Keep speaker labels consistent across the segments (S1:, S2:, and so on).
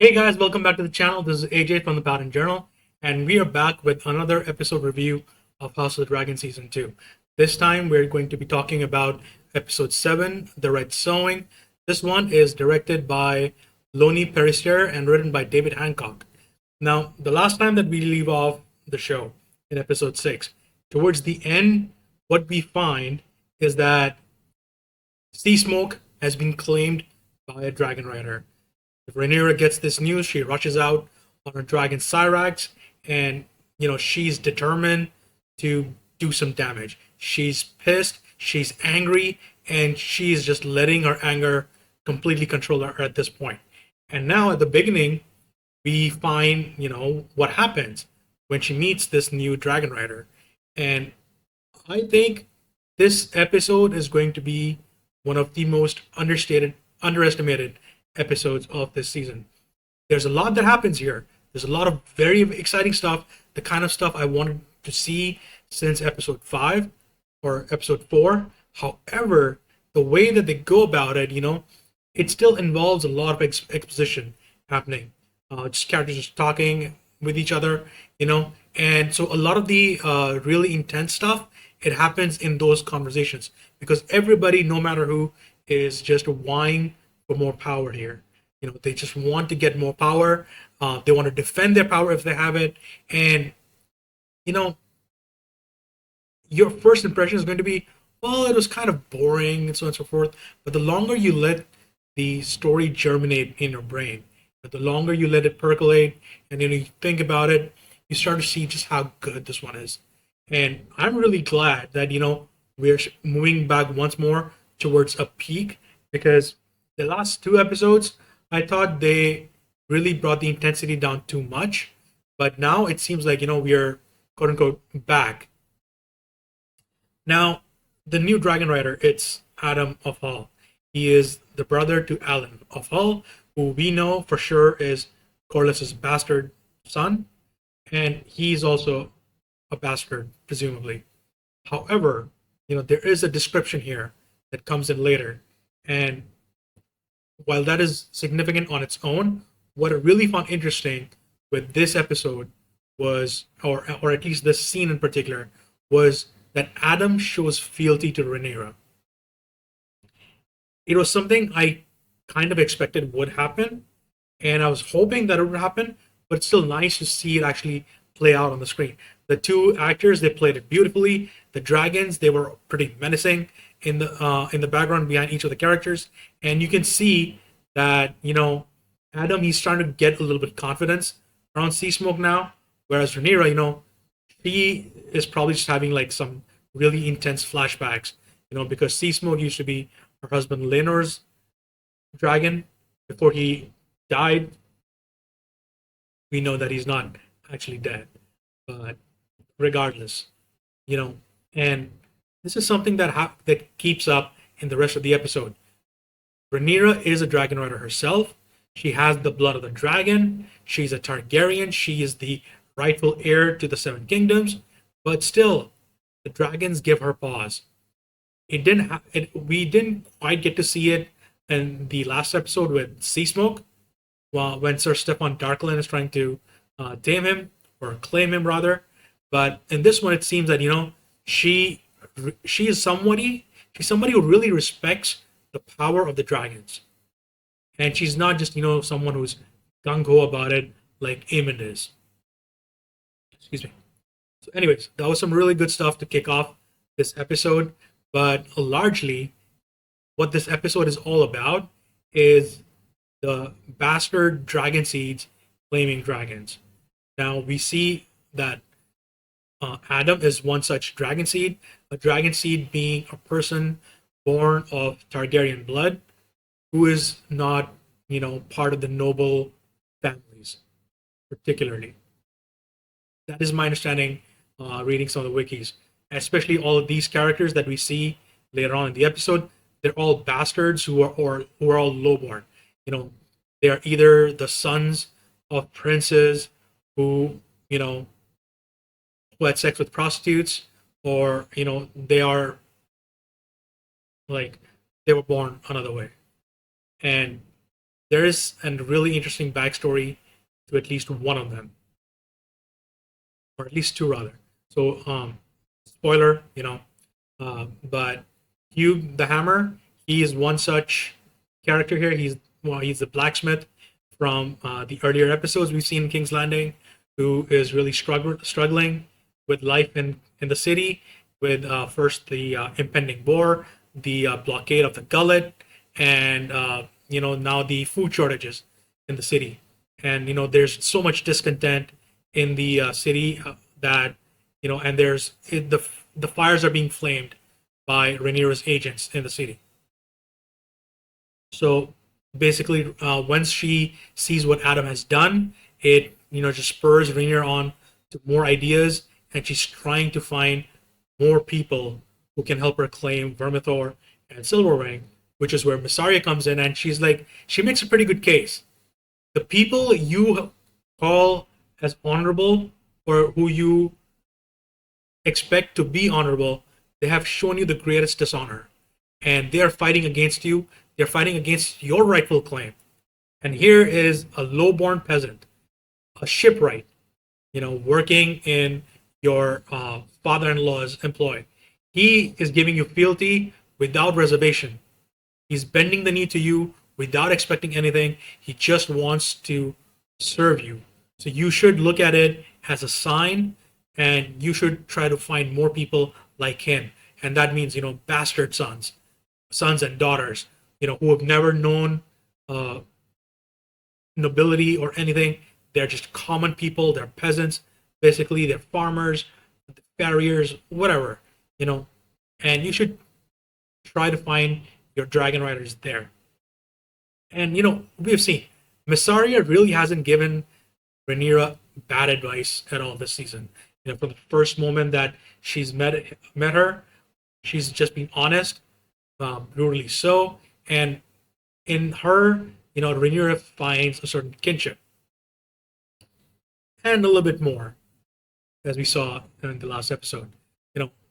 S1: Hey guys, welcome back to the channel. This is AJ from the Pattern Journal, and we are back with another episode review of House of the Dragon Season 2. This time we're going to be talking about episode 7, The Red Sowing. This one is directed by Loni Peristere and written by David Hancock. Now, the last time that we leave off the show in episode 6, towards the end, what we find is that Sea Smoke has been claimed by a dragon rider. If Rhaenyra gets this news, she rushes out on her dragon Cyrax, and she's determined to do some damage. She's pissed, she's angry, and she's just letting her anger completely control her at this point. And now at the beginning, we find what happens when she meets this new dragon rider, and I think this episode is going to be one of the most underestimated episodes of this season. There's a lot that happens here. There's a lot of very exciting stuff, the kind of stuff I wanted to see since episode 5 or episode 4. However, the way that they go about it, it still involves a lot of exposition happening. Just characters just talking with each other, and so a lot of the really intense stuff, it happens in those conversations because everybody, no matter who, is just vying for more power here. They just want to get more power. They want to defend their power if they have it. And, you know, your first impression is going to be, well, it was kind of boring and so on and so forth. But the longer you let the story germinate in your brain, but the longer you let it percolate and you think about it, you start to see just how good this one is. And I'm really glad that, we're moving back once more towards a peak because the last two episodes, I thought they really brought the intensity down too much. But now it seems like, we're quote unquote back. Now, the new Dragon Rider, it's Adam of Hull. He is the brother to Alan of Hull, who we know for sure is Corliss's bastard son, and he's also a bastard, presumably. However, there is a description here that comes in later, and while that is significant on its own, what I really found interesting with this episode was, or at least this scene in particular, was that Adam shows fealty to Rhaenyra. It was something I kind of expected would happen, and I was hoping that it would happen, but it's still nice to see it actually play out on the screen. The two actors, they played it beautifully. The dragons, they were pretty menacing in the background behind each of the characters, and you can see that Adam, he's trying to get a little bit confidence around Sea Smoke now, whereas Rhaenyra, she is probably just having like some really intense flashbacks, because Sea Smoke used to be her husband Laenor's dragon before he died. We know that he's not actually dead, but regardless, and this is something that keeps up in the rest of the episode. Rhaenyra is a dragon rider herself. She has the blood of the dragon. She's a Targaryen. She is the rightful heir to the Seven Kingdoms. But still, the dragons give her pause. We didn't quite get to see it in the last episode with Sea Smoke, when Sir Stefan Darkland is trying to tame him or claim him rather. But in this one, it seems that she is somebody. She's somebody who really respects the power of the dragons, and she's not just someone who's gung ho about it like Aemond is. Excuse me. So, anyways, that was some really good stuff to kick off this episode. But largely, what this episode is all about is the bastard dragon seeds claiming dragons. Now we see that Adam is one such dragon seed, a dragon seed being a person born of Targaryen blood who is not, part of the noble families, particularly. That is my understanding, reading some of the wikis. Especially all of these characters that we see later on in the episode, they're all bastards who are all lowborn. They are either the sons of princes who, who had sex with prostitutes, or they are like they were born another way. And there is a really interesting backstory to at least one of them, or at least two rather. So, spoiler, but Hugh the Hammer, he is one such character here. He's the blacksmith from the earlier episodes we've seen in King's Landing, who is really struggling with life in the city, with first the impending war, the blockade of the gullet, and now the food shortages in the city. And there's so much discontent in the city that and the fires are being flamed by Rhaenyra's agents in the city. So basically, once she sees what Adam has done, it just spurs Rhaenyra on to more ideas, and she's trying to find more people who can help her claim Vermithor and Silverwing, which is where Mysaria comes in, and she makes a pretty good case. The people you call as honorable, or who you expect to be honorable, they have shown you the greatest dishonor, and they are fighting against you. They're fighting against your rightful claim. And here is a low-born peasant, a shipwright, working in your father-in-law's employ. He is giving you fealty without reservation. He's bending the knee to you without expecting anything. He just wants to serve you. So you should look at it as a sign, and you should try to find more people like him. And that means, bastard sons and daughters, who have never known nobility or anything. They're just common people. They're peasants, basically. They're farmers, farriers, whatever, And you should try to find your dragon riders there. And, we've seen Mysaria really hasn't given Rhaenyra bad advice at all this season. From the first moment that she's met her, she's just been honest, brutally so. And in her, Rhaenyra finds a certain kinship. And a little bit more, as we saw in the last episode.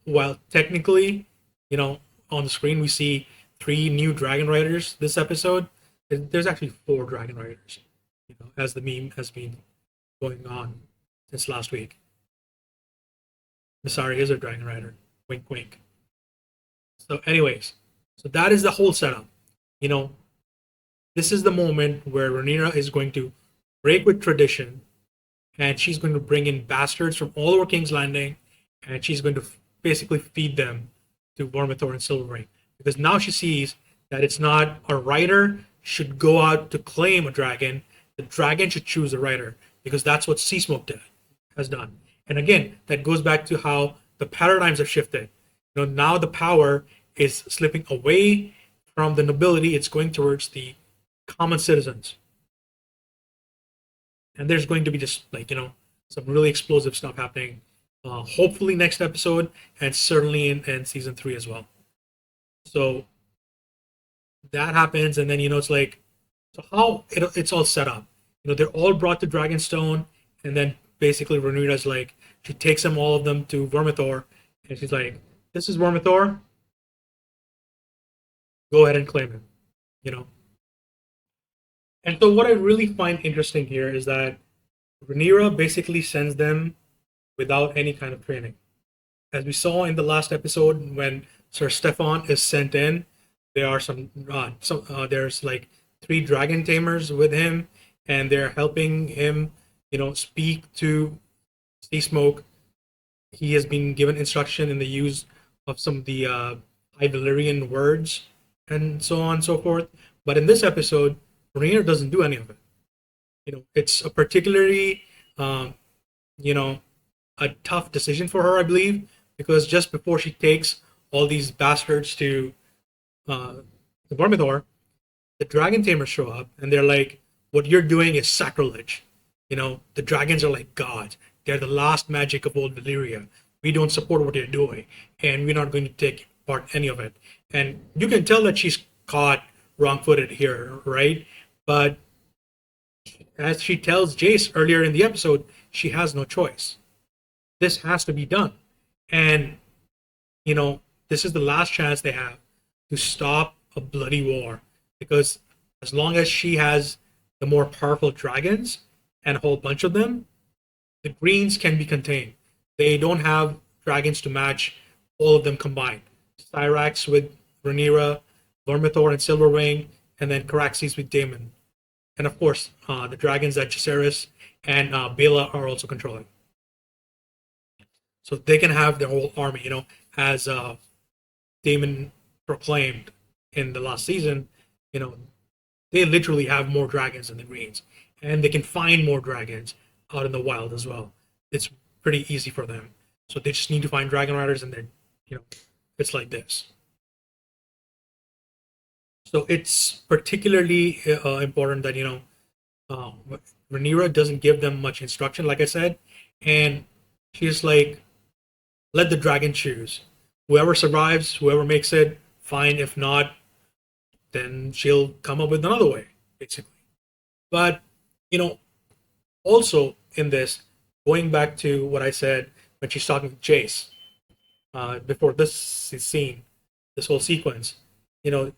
S1: While technically, on the screen we see 3 new dragon riders this episode, there's actually 4 dragon riders, as the meme has been going on since last week. Mysaria is a dragon rider. Wink, wink. So, anyways, that is the whole setup. This is the moment where Rhaenyra is going to break with tradition, and she's going to bring in bastards from all over King's Landing, and she's going to basically feed them to Vermithor and Silverwing, because now she sees that it's not a rider should go out to claim a dragon. The dragon should choose a rider, because that's what Seasmoke has done. And again, that goes back to how the paradigms have shifted. Now the power is slipping away from the nobility. It's going towards the common citizens. And there's going to be just some really explosive stuff happening. Hopefully next episode, and certainly in season 3 as well. So that happens, and then it's so how it's all set up. They're all brought to Dragonstone, and then basically Rhaenyra's she takes all of them to Vermithor, and she's like, "This is Vermithor. Go ahead and claim him." And so what I really find interesting here is that Rhaenyra basically sends them without any kind of training. As we saw in the last episode, when Sir Stefan is sent in, there are there's 3 dragon tamers with him, and they're helping him, speak to Seasmoke. He has been given instruction in the use of some of the High Valyrian words, and so on and so forth. But in this episode, Rhaenyra doesn't do any of it. It's a particularly, a tough decision for her, I believe, because just before she takes all these bastards to Vermithor, the dragon tamers show up, and they're like, "What you're doing is sacrilege. The dragons are like gods. They're the last magic of old Valyria. We don't support what you're doing, and we're not going to take part in any of it." And you can tell that she's caught wrong-footed here, right? But as she tells Jace earlier in the episode, she has no choice. This has to be done. And, this is the last chance they have to stop a bloody war, because As long as she has the more powerful dragons and a whole bunch of them, the greens can be contained. They don't have dragons to match all of them combined. Cyrax with Rhaenyra, Vermithor and Silverwing, and then Caraxes with Daemon. And of course, the dragons that Jacaerys and Bela are also controlling. So they can have their whole army, as Daemon proclaimed in the last season, you know, they literally have more dragons than the Greens. And they can find more dragons out in the wild as well. It's pretty easy for them. So they just need to find dragon riders and then, it's like this. So it's particularly important that, uh, Rhaenyra doesn't give them much instruction, like I said. And she's like, let the dragon choose. Whoever survives, whoever makes it, fine. If not, then she'll come up with another way, basically. But, you know, also in this, going back to what I said when she's talking to Jace before this scene, this whole sequence, you know,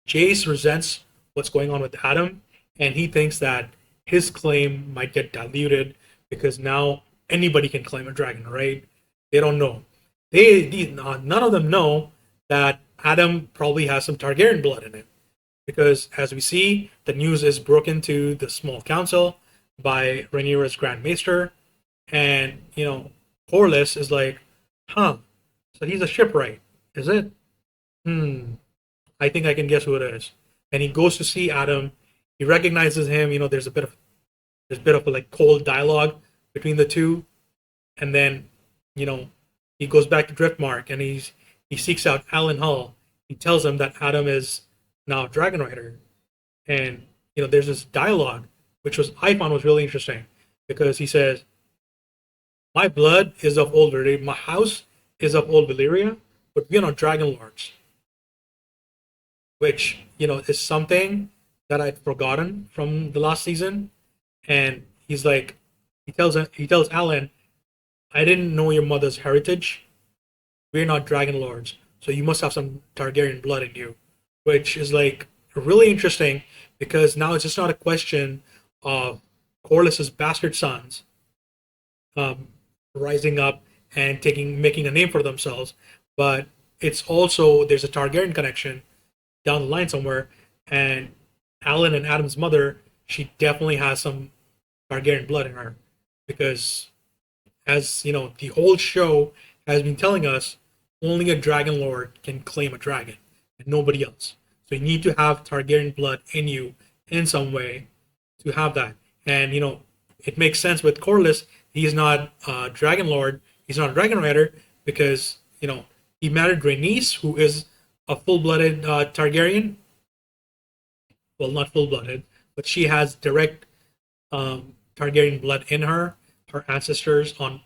S1: Jace resents what's going on with Adam, and he thinks that his claim might get diluted because now anybody can claim a dragon, right? They don't know. None of them know that Adam probably has some Targaryen blood in it, because as we see, the news is broken to the small council by Rhaenyra's Grand Maester, and Corlys is like, huh? So he's a shipwright, is it? Hmm. I think I can guess who it is. And he goes to see Adam. He recognizes him. There's a bit of like cold dialogue between the two, and then you know he goes back to Driftmark and he seeks out Alan Hull. He tells him that Adam is now a dragon rider, and there's this dialogue which was I found was really interesting because he says, "My blood is of old Valyria. My house is of old Valyria, but we are not dragon lords." Which is something that I'd forgotten from the last season. And he's like, he tells Alan, "I didn't know your mother's heritage. We're not dragon lords, so you must have some Targaryen blood in you," which is like really interesting because now it's just not a question of Corlys's bastard sons um, rising up and making a name for themselves, but it's also there's a Targaryen connection down the line somewhere, and Alan and Adam's mother, she definitely has some Targaryen blood in her, because as the whole show has been telling us, only a dragon lord can claim a dragon, and nobody else. So you need to have Targaryen blood in you in some way to have that, and it makes sense with Corlys. He's not a dragon lord. He's not a dragon rider because he married Rhaenys, who is a full-blooded Targaryen. Well, not full-blooded, but she has direct Targaryen blood in her. Her ancestors on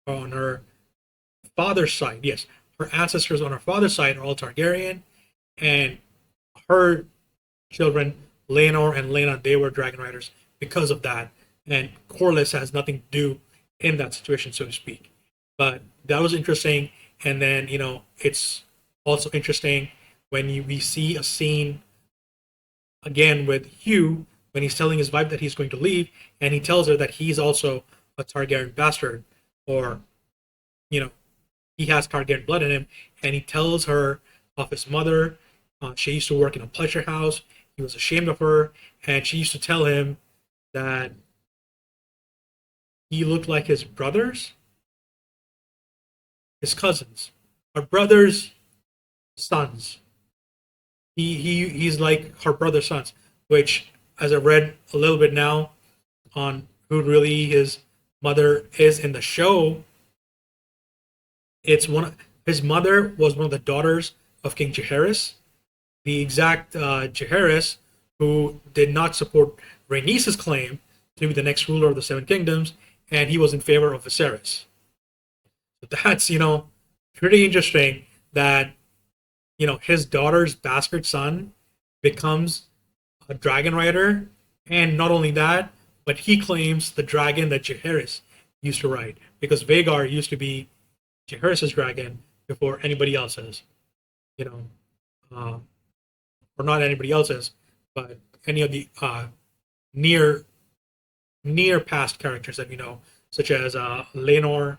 S1: her father's side, yes, her ancestors on her father's side are all Targaryen, and her children, Laenor and Laena, they were dragon riders because of that. And Corlys has nothing to do in that situation, so to speak. But that was interesting, and then it's also interesting when we see a scene again with Hugh when he's telling his wife that he's going to leave, and he tells her that he's also a Targaryen bastard, or he has Targaryen blood in him, and he tells her of his mother. She used to work in a pleasure house. He was ashamed of her, and she used to tell him that he looked like his brothers, his cousins, her brothers' sons. He's like her brother's sons, which, as I read a little bit now on who really his mother is in the show, it's his mother was one of the daughters of King Jaehaerys, the exact Jaehaerys who did not support Rhaenys' claim to be the next ruler of the Seven Kingdoms, and he was in favor of Viserys. So that's pretty interesting that his daughter's bastard son becomes a dragon rider, and not only that, but he claims the dragon that Jaehaerys used to ride, because Vhagar used to be Jaehaerys' dragon before anybody else's, uh, or not anybody else's, but any of the near near past characters that we know, such as Lenor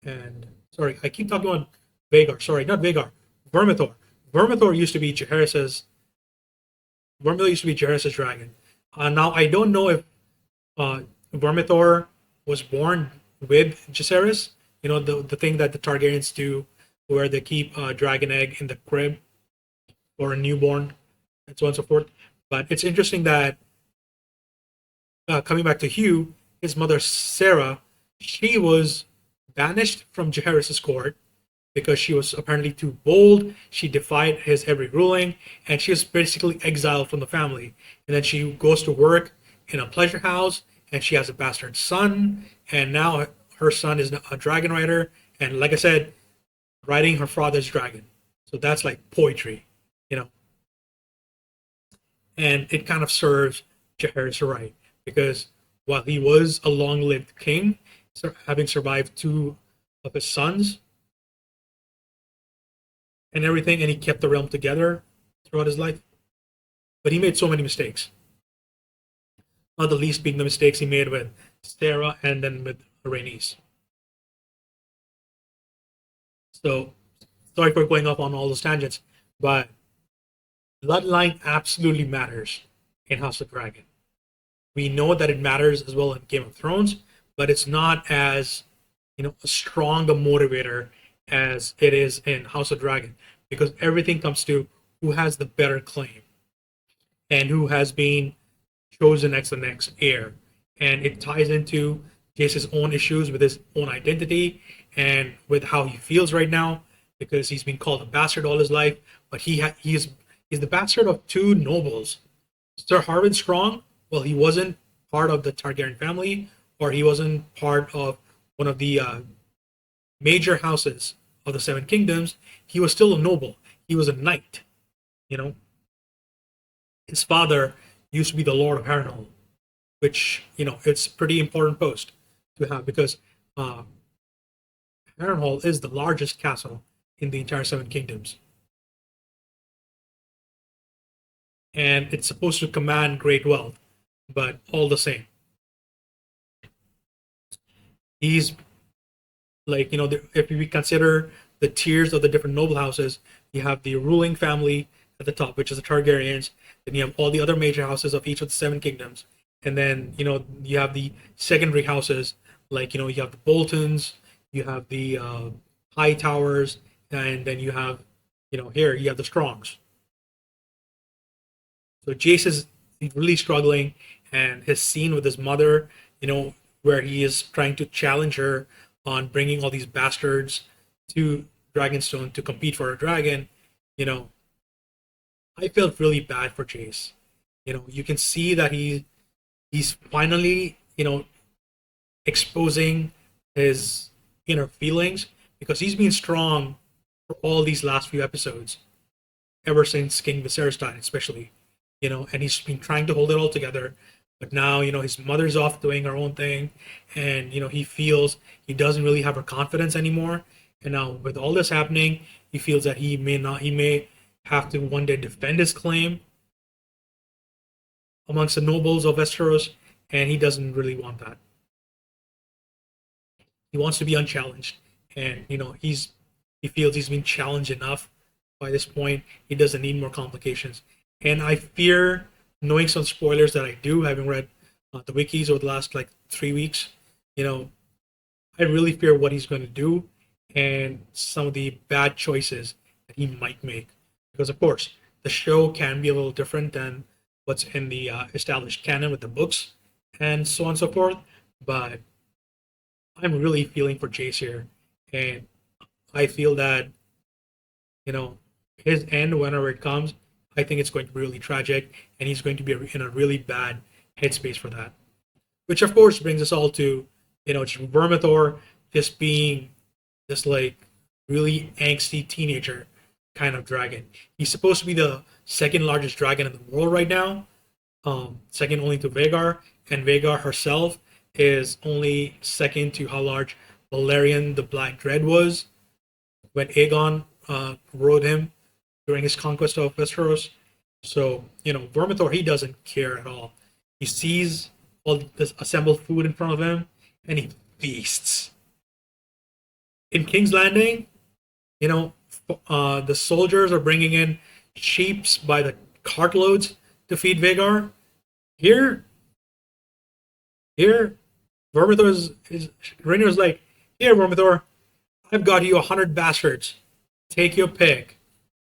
S1: and sorry, I keep talking about Vagar. Sorry, not Vagar. Vermithor. Vermithor used to be Jaehaerys's Vermithor used to be Jaehaerys's dragon. Now I don't know if uh, Vermithor was born with Jaehaerys. You know the thing that the Targaryens do, where they keep a dragon egg in the crib or a newborn, and so on and so forth. But it's interesting that coming back to Hugh, his mother Sarah, she was banished from Jaehaerys' court because she was apparently too bold. She defied his every ruling, and she was basically exiled from the family. And then she goes to work in a pleasure house, and she has a bastard son, and now her son is a dragon rider, and like I said, riding her father's dragon. So that's like poetry, you know. And it kind of serves Jaehaerys right because while he was a long-lived king, having survived two of his sons and everything, and he kept the realm together throughout his life, but he made so many mistakes. Not the least being the mistakes he made with Sarah and then with Rhaenys. So sorry for going off on all those tangents, but bloodline absolutely matters in House of Dragon. We know that it matters as well in Game of Thrones, but it's not as a strong a motivator as it is in House of Dragon because everything comes to who has the better claim and who has been chosen as the next heir, and it ties into Jace's own issues with his own identity and with how he feels right now because he's been called a bastard all his life, but he's the bastard of two nobles. Sir Harwin Strong, well, he wasn't part of the Targaryen family, or he wasn't part of one of the major houses of the Seven Kingdoms. He was still a noble. He was a knight. You know, his father used to be the Lord of Harrenhal, which it's a pretty important post to have because uh, Harrenhal is the largest castle in the entire Seven Kingdoms, and it's supposed to command great wealth. But all the same, he's like if we consider the tiers of the different noble houses, you have the ruling family at the top, which is the Targaryens. Then you have all the other major houses of each of the seven kingdoms, and then you have the secondary houses, like you have the Boltons, you have the High Towers, and then you have here you have the Strongs. So Jace is really struggling, and his scene with his mother, where he is trying to challenge her on bringing all these bastards to Dragonstone to compete for a dragon, you know, I felt really bad for Jace. You can see that he's finally, exposing his inner feelings because he's been strong for all these last few episodes, ever since King Viserys died, especially. And he's been trying to hold it all together. But now, his mother's off doing her own thing, and he feels he doesn't really have her confidence anymore. And now, with all this happening, he feels that he may have to one day defend his claim amongst the nobles of Westeros, and he doesn't really want that. He wants to be unchallenged, and he feels he's been challenged enough by this point. He doesn't need more complications, and I fear, knowing some spoilers that I do, having read the wikis over the last like 3 weeks, I really fear what he's going to do and some of the bad choices that he might make. Because of course, the show can be a little different than what's in the established canon with the books and so on and so forth. But I'm really feeling for Jace here, and I feel that you know his end, whenever it comes, I think it's going to be really tragic, and he's going to be in a really bad headspace for that. Which of course brings us all to Vermithor just being this like really angsty teenager kind of dragon. He's supposed to be the second largest dragon in the world right now, second only to Vhagar, and Vhagar herself is only second to how large Valerian the Black Dread was when Aegon rode him during his conquest of Westeros. So, Vermithor, he doesn't care at all. He sees all this assembled food in front of him and he feasts. In King's Landing, you know, the soldiers are bringing in sheeps by the cartloads to feed Vagar. Here, here, Vermithor is Rhaenyra's like, here, Vermithor, I've got you 100 bastards. Take your pick.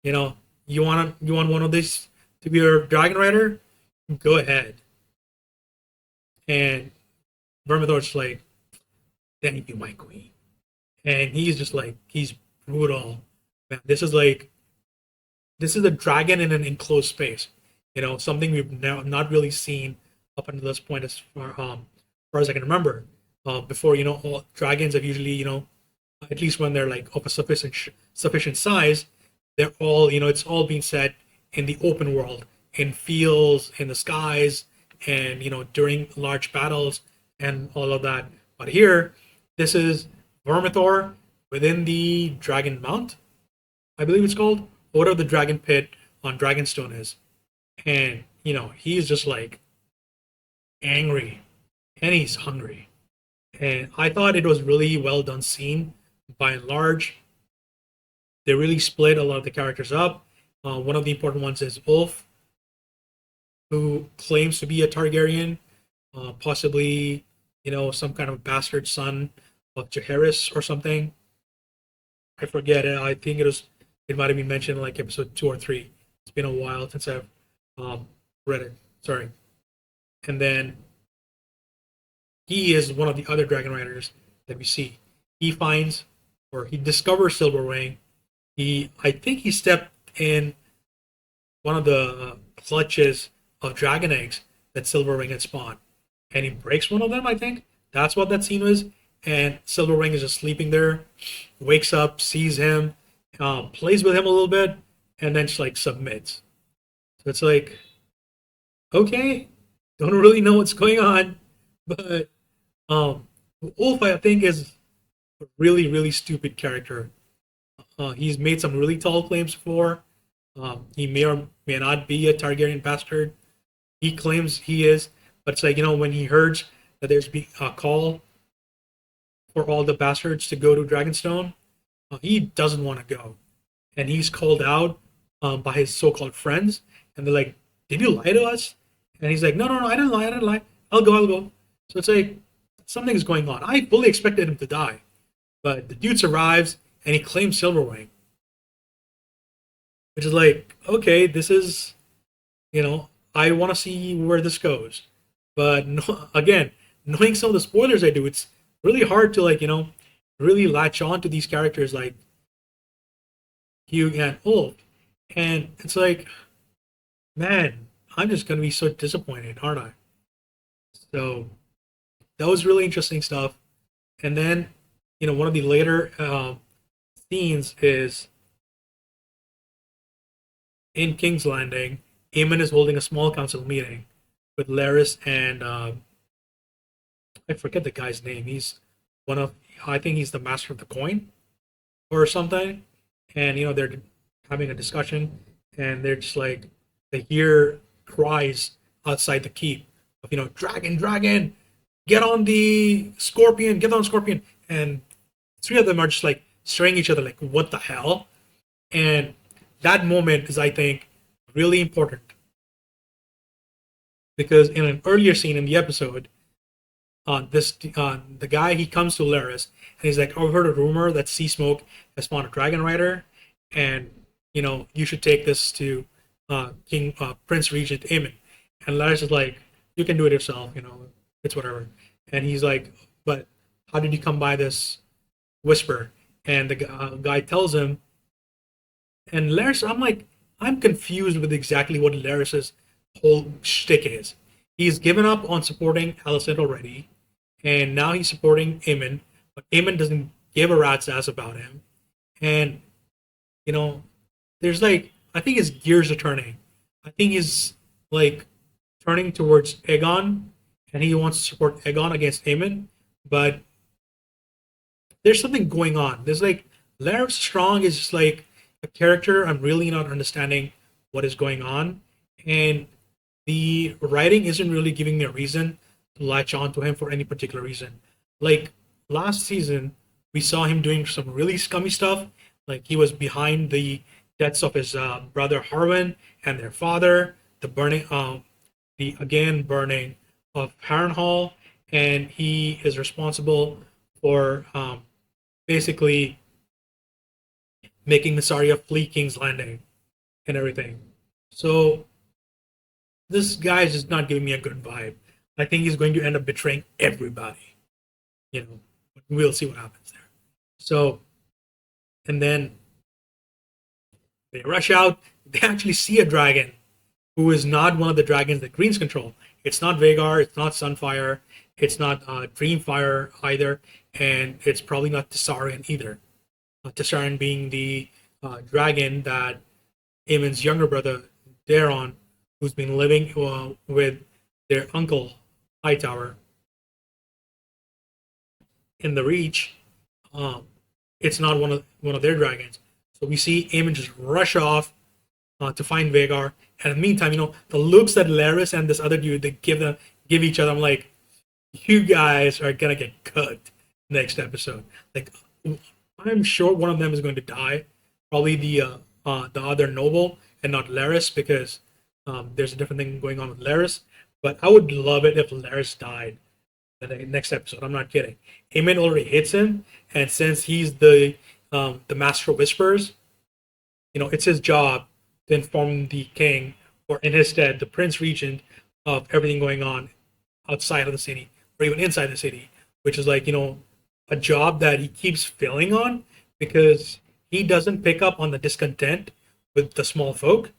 S1: You want one of these to be your dragon rider? Go ahead. And Vermithor's like, thank you, my queen. And he's just like, he's brutal. Man, this is a dragon in an enclosed space. Something we've now not really seen up until this point, as far as I can remember. Before, all dragons have usually, at least when they're like of a sufficient size, they're all, it's all being set in the open world, in fields, in the skies, and during large battles and all of that. But here, this is Vermithor within the Dragon Mount, I believe it's called, whatever the Dragon Pit on Dragonstone is, and he's just like angry, and he's hungry, and I thought it was really well done scene by and large. They really split a lot of the characters up. One of the important ones is Ulf, who claims to be a Targaryen, possibly, some kind of bastard son of Jaehaerys or something. I forget it. I think it might have been mentioned in like episode 2 or 3. It's been a while since I've read it. Sorry. And then he is one of the other dragon riders that we see. He finds, or he discovers Silverwing. I think he stepped in one of the clutches of dragon eggs that Silverwing had spawned, and he breaks one of them. I think that's what that scene was. And Silverwing is just sleeping there, wakes up, sees him, plays with him a little bit, and then just like submits. So it's like, okay, don't really know what's going on, but Ulf, I think, is a really, really stupid character. He's made some really tall claims before. He may or may not be a Targaryen bastard. He claims he is, but it's like, when he hears that there's a call for all the bastards to go to Dragonstone, he doesn't want to go. And he's called out by his so-called friends, and they're like, "Did you lie to us?" And he's like, "No, no, no, I didn't lie. I didn't lie. I'll go. I'll go." So it's like something's going on. I fully expected him to die, but the dude survives, and he claims Silverwing, which is like, okay, this is, I want to see where this goes. But no, again, knowing some of the spoilers I do, it's really hard to like, really latch on to these characters like Hugh and Ulf. And it's like, man, I'm just gonna be so disappointed, aren't I? So that was really interesting stuff. And then, one of the later scenes is in King's Landing. Aemon is holding a small council meeting with Larys and I forget the guy's name. He's one of, I think he's the master of the coin or something. And they're having a discussion, and they're just like, they hear cries outside the keep of dragon, dragon, get on scorpion, and 3 of them are just like staring at each other like, what the hell? And that moment is, I think, really important because in an earlier scene in the episode, the guy, he comes to Larys and he's like, "Oh, I heard a rumor that Sea Smoke has spawned a dragon rider, and you should take this to King Prince Regent Aemon." And Larys is like, "You can do it yourself, it's whatever." And he's like, "But how did you come by this whisper?" And the guy tells him, and Larys, I'm confused with exactly what Larys's whole shtick is. He's given up on supporting Alicent already, and now he's supporting Aemon, but Aemon doesn't give a rat's ass about him. And there's like, I think his gears are turning. I think he's like turning towards Aegon, and he wants to support Aegon against Aemon, but there's something going on. There's like, Larys Strong is just like a character I'm really not understanding what is going on. and the writing isn't really giving me a reason to latch on to him for any particular reason. Like last season, we saw him doing some really scummy stuff. Like he was behind the deaths of his brother Harwin and their father, the again burning of Harrenhal, and he is responsible for basically making Missaria flee King's Landing and everything. So this guy is just not giving me a good vibe. I think he's going to end up betraying everybody. You know, we'll see what happens there. So, and then they rush out. They actually see a dragon who is not one of the dragons that Greens control. It's not Vagar. It's not Sunfire. It's not Dreamfire either, and it's probably not Tessarian either. Tessarian being the dragon that Aemon's younger brother Daron, who's been living with their uncle Hightower in the Reach. Um, it's not one of their dragons. So we see Aemon just rush off to find Vagar. And in the meantime, the looks that Laris and this other dude they give each other, I'm like, you guys are gonna get cooked next episode. Like, I'm sure one of them is going to die. Probably the other noble and not Laris because there's a different thing going on with Laris. But I would love it if Laris died in the next episode. I'm not kidding. Aemon already hates him, and since he's the master of whispers, it's his job to inform the king, or in his stead, the prince regent, of everything going on outside of the city or even inside the city, which is like a job that he keeps failing on because he doesn't pick up on the discontent with the small folk,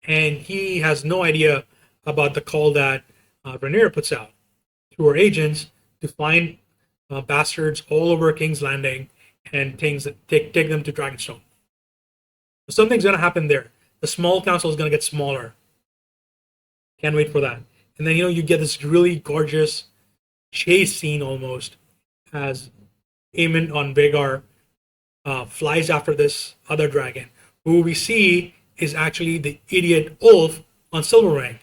S1: and he has no idea about the call that Rhaenyra puts out to her agents to find bastards all over King's Landing and take them to Dragonstone. So something's gonna happen there. The small council is gonna get smaller. Can't wait for that. And then you get this really gorgeous chase scene almost as Aemon on Vagar flies after this other dragon, who we see is actually the idiot Ulf on Silverwing.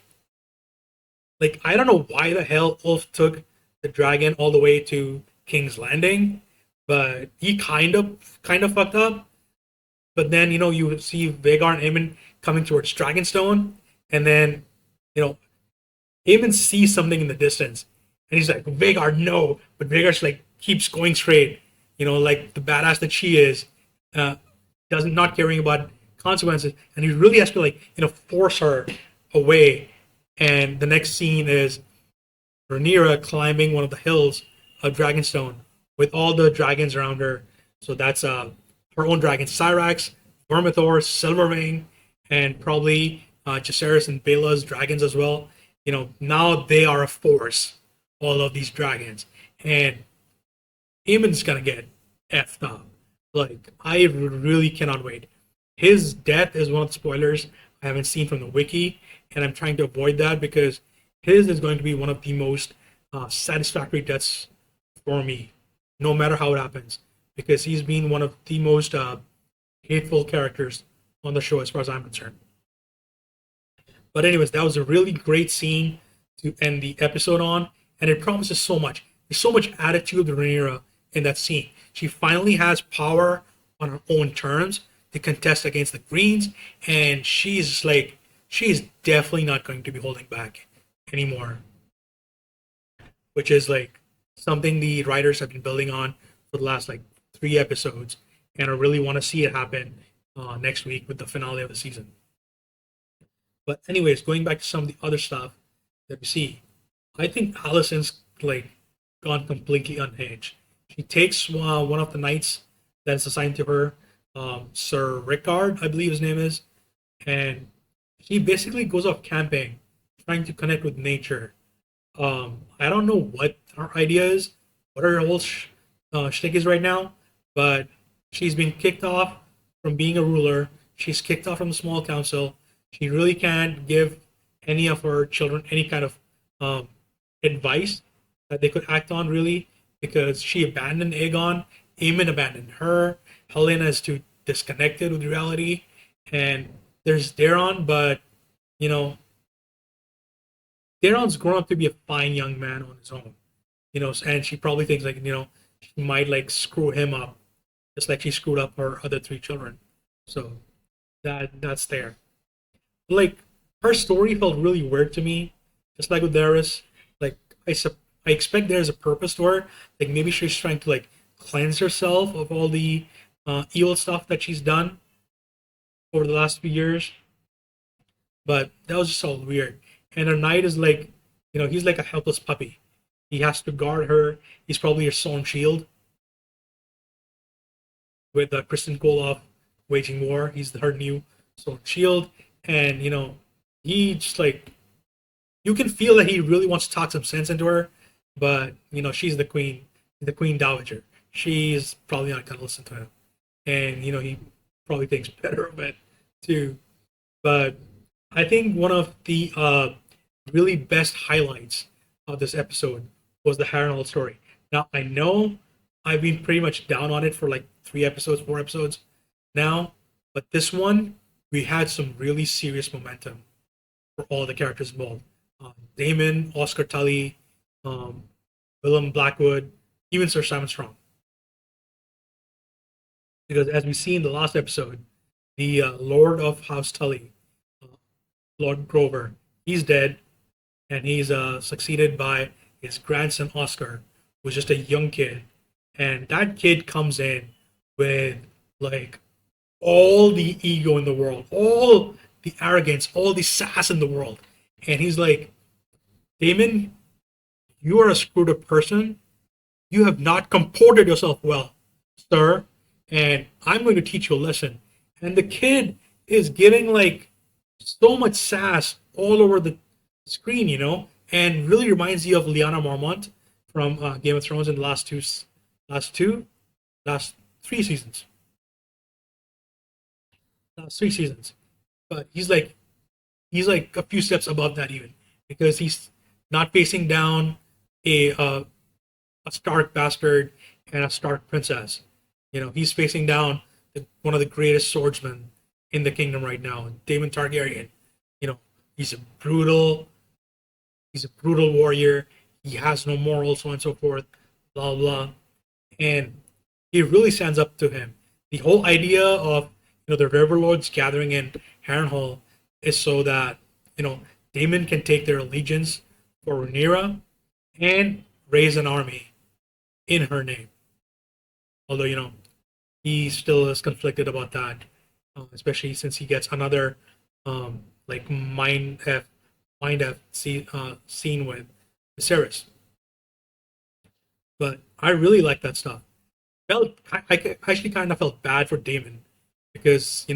S1: Like, I don't know why the hell Ulf took the dragon all the way to King's Landing, but he kind of fucked up. But then you see Vagar and Aemon coming towards Dragonstone, and then Aemon sees something in the distance, and he's like, Vagar, no! But Vagar's like keeps going straight, like the badass that she is, doesn't not caring about consequences, and he really has to force her away. And the next scene is Rhaenyra climbing one of the hills of Dragonstone with all the dragons around her. So that's her own dragon, Syrax, Vermithor, Silverwing, and probably Jacaerys and Bela's dragons as well. Now they are a force, all of these dragons. And Aemon's gonna get effed up. Like, I really cannot wait. His death is one of the spoilers I haven't seen from the wiki, and I'm trying to avoid that because his is going to be one of the most satisfactory deaths for me, no matter how it happens, because he's been one of the most hateful characters on the show as far as I'm concerned. But anyways, that was a really great scene to end the episode on, and it promises so much. There's so much attitude of Rhaenyra in that scene. She finally has power on her own terms to contest against the Greens, and she's definitely not going to be holding back anymore, which is like something the writers have been building on for the last 3 episodes, and I really want to see it happen next week with the finale of the season. But anyways, going back to some of the other stuff that we see, I think Alicent's gone completely unhinged. She takes one of the knights that's assigned to her, Sir Rickard, I believe his name is, and she basically goes off camping, trying to connect with nature. I don't know what her idea is, what her whole shtick is right now, but she's been kicked off from being a ruler. She's kicked off from the small council. She really can't give any of her children any kind of advice that they could act on, really, because she abandoned Aegon, Aemon abandoned her, Helena is too disconnected with reality, and there's Daron, but Daryl's grown up to be a fine young man on his own, and she probably thinks like she might like screw him up, just like she screwed up her other three children. So that's there. Like her story felt really weird to me, just like with Darius. Like I expect there's a purpose to her. Like maybe she's trying to like cleanse herself of all the evil stuff that she's done over the last few years. But that was just all weird. And her knight is like, he's like a helpless puppy. He has to guard her. He's probably her sworn shield with Kristen Koloff waging war. He's her new sworn shield, and he just like you can feel that he really wants to talk some sense into her, but she's the queen dowager. She's probably not gonna listen to him, and he probably thinks better of it too. But I think one of the really best highlights of this episode was the Harrenhal story. Now I know I've been pretty much down on it for like 3 episodes, 4 episodes now, but this one we had some really serious momentum for all the characters involved. Damon, Oscar Tully, um, Willem Blackwood, even Sir Simon Strong. Because as we see in the last episode, the Lord of House Tully, uh, Lord Grover, he's dead, and he's succeeded by his grandson Oscar, who's just a young kid, and that kid comes in with like all the ego in the world, all the arrogance, all the sass in the world, and he's like, Damon, you are a screwed up person. You have not comported yourself well, sir, and I'm going to teach you a lesson. And the kid is giving like so much sass all over the screen, and really reminds you of Lyanna Mormont from Game of Thrones in the last two, last 3 seasons, last 3 seasons. But he's like a few steps above that even because he's not facing down a Stark bastard and a Stark princess. He's facing down one of the greatest swordsmen in the kingdom right now, Daemon Targaryen. You know, he's a brutal, he's a brutal warrior. He has no morals, so on and so forth. Blah blah, and he really stands up to him. The whole idea of the River Lords gathering in Harrenhal is so that Daemon can take their allegiance for Rhaenyra and raise an army in her name. Although he still is conflicted about that, especially since he gets another like scene with Viserys. But I really like that stuff. I actually kind of felt bad for Daemon because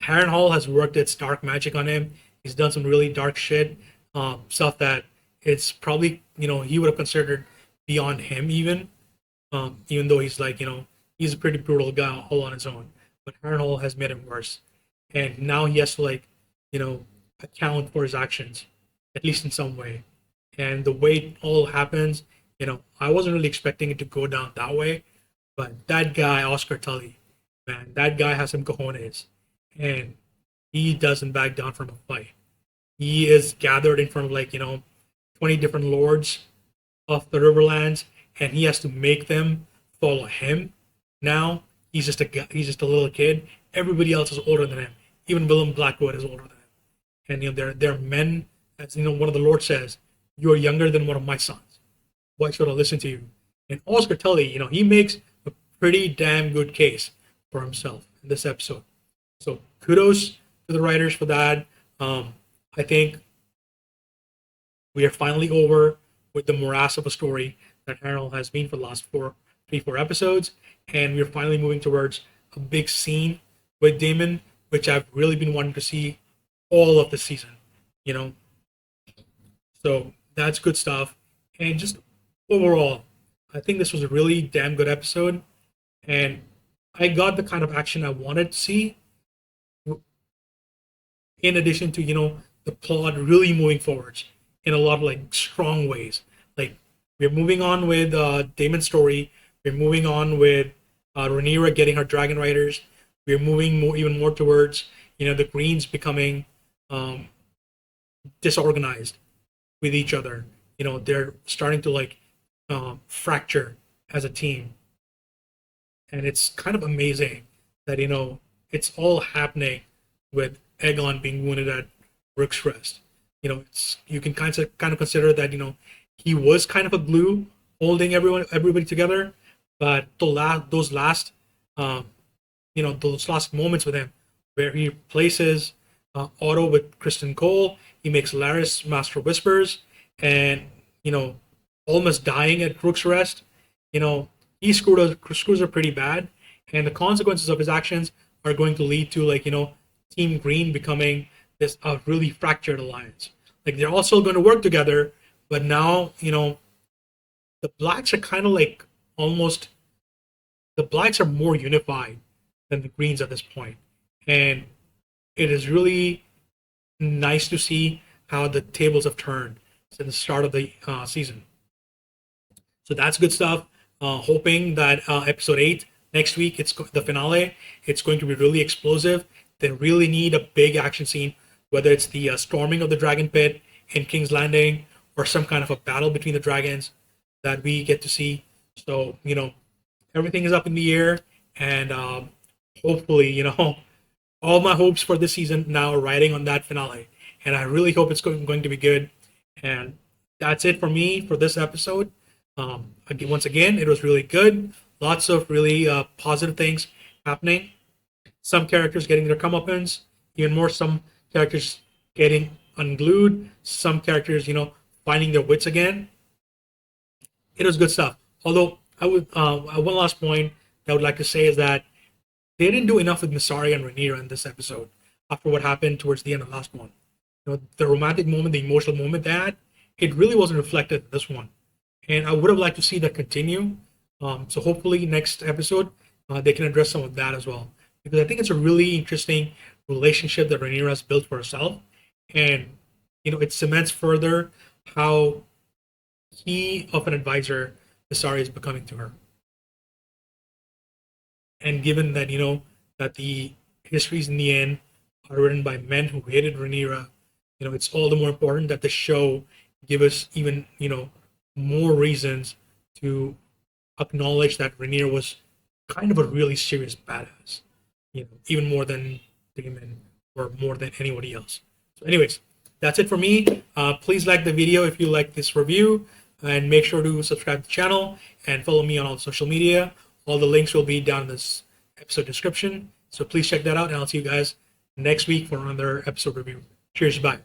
S1: Harrenhal has worked its dark magic on him. He's done some really dark shit, stuff that it's probably he would have considered beyond him even though he's like he's a pretty brutal guy all on his own. But Harrenhal has made him worse, and now he has to you know account for his actions, at least in some way. And the way it all happens, I wasn't really expecting it to go down that way. But that guy, Oscar Tully, man, that guy has some cojones, and he doesn't back down from a fight. He is gathered in front of 20 different lords of the Riverlands, and he has to make them follow him. Now he's just a little kid. Everybody else is older than him. Even Willem Blackwood is older than him. And they're men. As one of the lords says, "You are younger than one of my sons. Why should I listen to you?" And Oscar Tully, he makes a pretty damn good case for himself in this episode. So kudos to the writers for that. I think we are finally over with the morass of a story that Harold has been for the last 4 episodes, and we're finally moving towards a big scene with Damon, which I've really been wanting to see all of the season. You know, so that's good stuff. And just overall, I think this was a really damn good episode, and I got the kind of action I wanted to see. In addition to the plot really moving forwards in a lot of strong ways. Like we're moving on with Damon's story. We're moving on with Rhaenyra getting her dragon riders. We're moving even more towards the Greens becoming disorganized with each other. They're starting to like fracture as a team, and it's kind of amazing that it's all happening with Aegon being wounded at Rook's Rest. You can kind of consider that he was kind of a glue holding everybody together, but um, those last moments with him, where he replaces Otto with Kristen Cole, he makes Laris Master Whispers, and almost dying at Rook's Rest. He screws her pretty bad, and the consequences of his actions are going to lead to Team Green becoming this really fractured alliance. Like they're all still going to work together, but now the blacks are kind of like almost the blacks are more unified than the greens at this point, and it is really nice to see how the tables have turned since the start of the season. So that's good stuff. Hoping that episode 8 next week, it's the finale. It's going to be really explosive. They really need a big action scene, whether it's the storming of the dragon pit in King's Landing or some kind of a battle between the dragons that we get to see. So everything is up in the air, and hopefully all my hopes for this season now are riding on that finale, and I really hope it's going to be good. And that's it for me for this episode. Once again, it was really good. Lots of really positive things happening. Some characters getting their comeuppance, even more. Some characters getting unglued. Some characters, finding their wits again. It was good stuff. Although I would one last point that I would like to say is that they didn't do enough with Mysaria and Rhaenyra in this episode after what happened towards the end of the last one. The romantic moment, the emotional moment they had, it really wasn't reflected in this one. And I would have liked to see that continue. So hopefully next episode they can address some of that as well, because I think it's a really interesting relationship that Rhaenyra has built for herself, and it cements further how key of an advisor Mysaria is becoming to her. And given that that the histories in the end are written by men who hated Rhaenyra, it's all the more important that the show give us even more reasons to acknowledge that Rhaenyra was kind of a really serious badass, even more than Daemon or more than anybody else. So, anyways, that's it for me. Please like the video if you like this review, and make sure to subscribe to the channel and follow me on all social media. All the links will be down in this episode description, so please check that out, and I'll see you guys next week for another episode review. Cheers, bye.